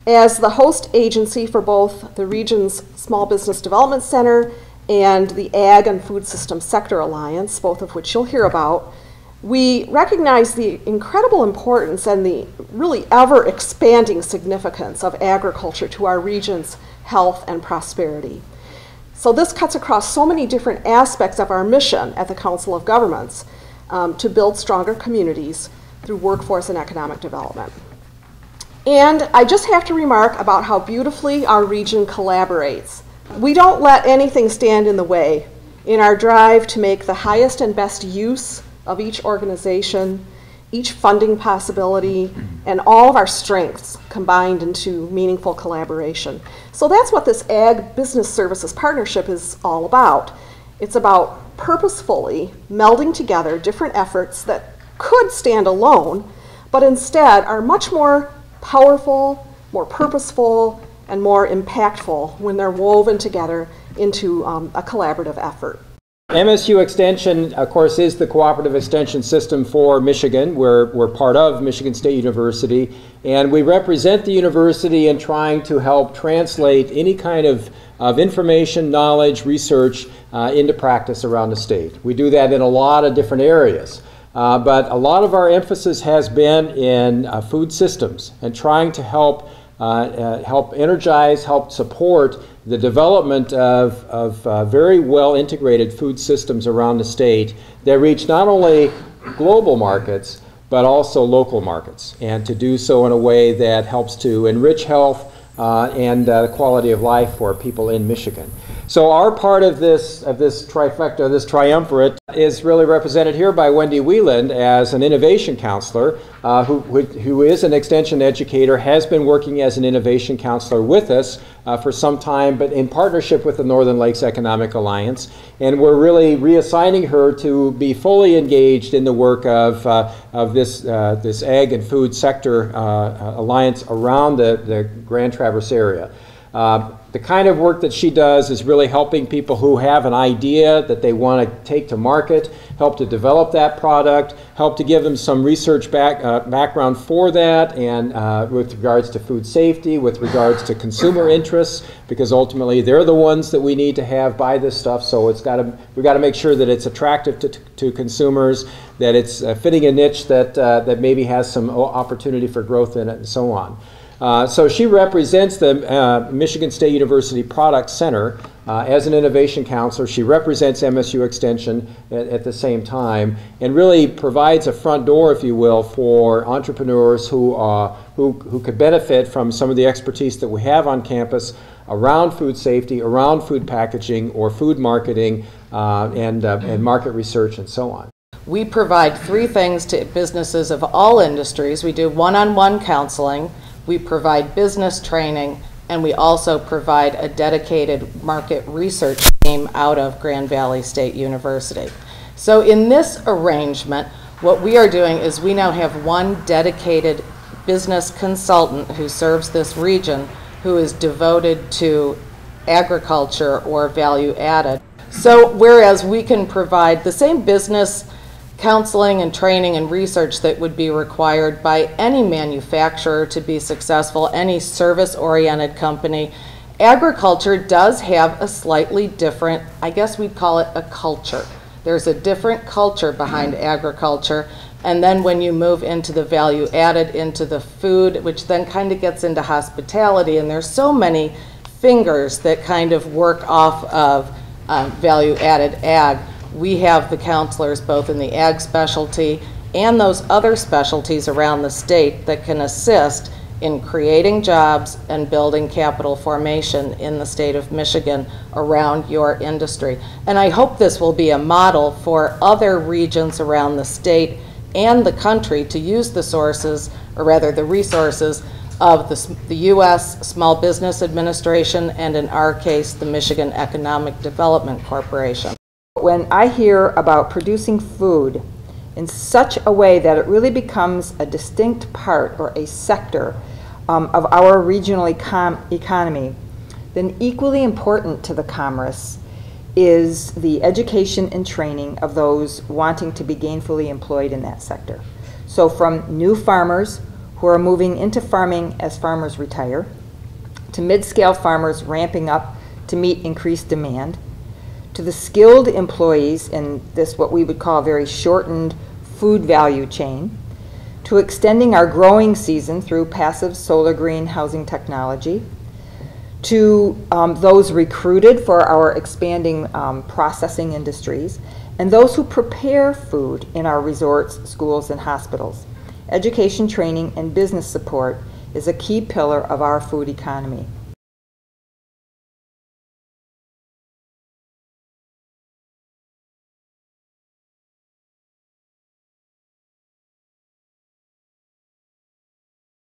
As the host agency for both the region's Small Business Development Center and the Ag and Food Systems Sector Alliance, both of which you'll hear about, we recognize the incredible importance and the really ever-expanding significance of agriculture to our region's health and prosperity. So this cuts across so many different aspects of our mission at the Council of Governments to build stronger communities through workforce and economic development. And I just have to remark about how beautifully our region collaborates. We don't let anything stand in the way in our drive to make the highest and best use of each organization, each funding possibility, and all of our strengths combined into meaningful collaboration. So that's what this Ag Business Services Partnership is all about. It's about purposefully melding together different efforts that could stand alone, but instead are much more powerful, more purposeful, and more impactful when they're woven together into a collaborative effort. MSU Extension, of course, is the cooperative extension system for Michigan. We're part of Michigan State University, and we represent the university in trying to help translate any kind of information, knowledge, research into practice around the state. We do that in a lot of different areas. But a lot of our emphasis has been in food systems and trying to help energize, help support the development of very well integrated food systems around the state that reach not only global markets but also local markets, and to do so in a way that helps to enrich health and quality of life for people in Michigan. So our part of this trifecta, this triumvirate, is really represented here by Wendy Wieland as an innovation counselor who is an extension educator, has been working as an innovation counselor with us for some time, but in partnership with the Northern Lakes Economic Alliance. And we're really reassigning her to be fully engaged in the work of this Ag and Food Sector Alliance around the Grand Traverse area. The kind of work that she does is really helping people who have an idea that they want to take to market, help to develop that product, help to give them some research background for that, and with regards to food safety, with regards to consumer interests, because ultimately they're the ones that we need to have buy this stuff. So we've got to make sure that it's attractive to consumers, that it's fitting a niche that maybe has some opportunity for growth in it, and so on. So she represents the Michigan State University Product Center as an innovation counselor. She represents MSU Extension at the same time, and really provides a front door, if you will, for entrepreneurs who could benefit from some of the expertise that we have on campus around food safety, around food packaging, or food marketing, and market research, and so on. We provide three things to businesses of all industries. We do one-on-one counseling, we provide business training, and we also provide a dedicated market research team out of Grand Valley State University. So in this arrangement, what we are doing is we now have one dedicated business consultant who serves this region, who is devoted to agriculture or value added. So whereas we can provide the same business counseling and training and research that would be required by any manufacturer to be successful, any service-oriented company, agriculture does have a slightly different, I guess we'd call it a culture. There's a different culture behind agriculture, and then when you move into the value added, into the food, which then kind of gets into hospitality, and there's so many fingers that kind of work off of value added ag. We have the counselors both in the ag specialty and those other specialties around the state that can assist in creating jobs and building capital formation in the state of Michigan around your industry. And I hope this will be a model for other regions around the state and the country to use the sources, or rather the resources, of the U.S. Small Business Administration, and in our case, the Michigan Economic Development Corporation. When I hear about producing food in such a way that it really becomes a distinct part or a sector of our regional economy, then equally important to the commerce is the education and training of those wanting to be gainfully employed in that sector. So from new farmers who are moving into farming as farmers retire, to mid-scale farmers ramping up to meet increased demand, to the skilled employees in this what we would call a very shortened food value chain, to extending our growing season through passive solar green housing technology, to those recruited for our expanding processing industries, and those who prepare food in our resorts, schools, and hospitals. Education, training, and business support is a key pillar of our food economy.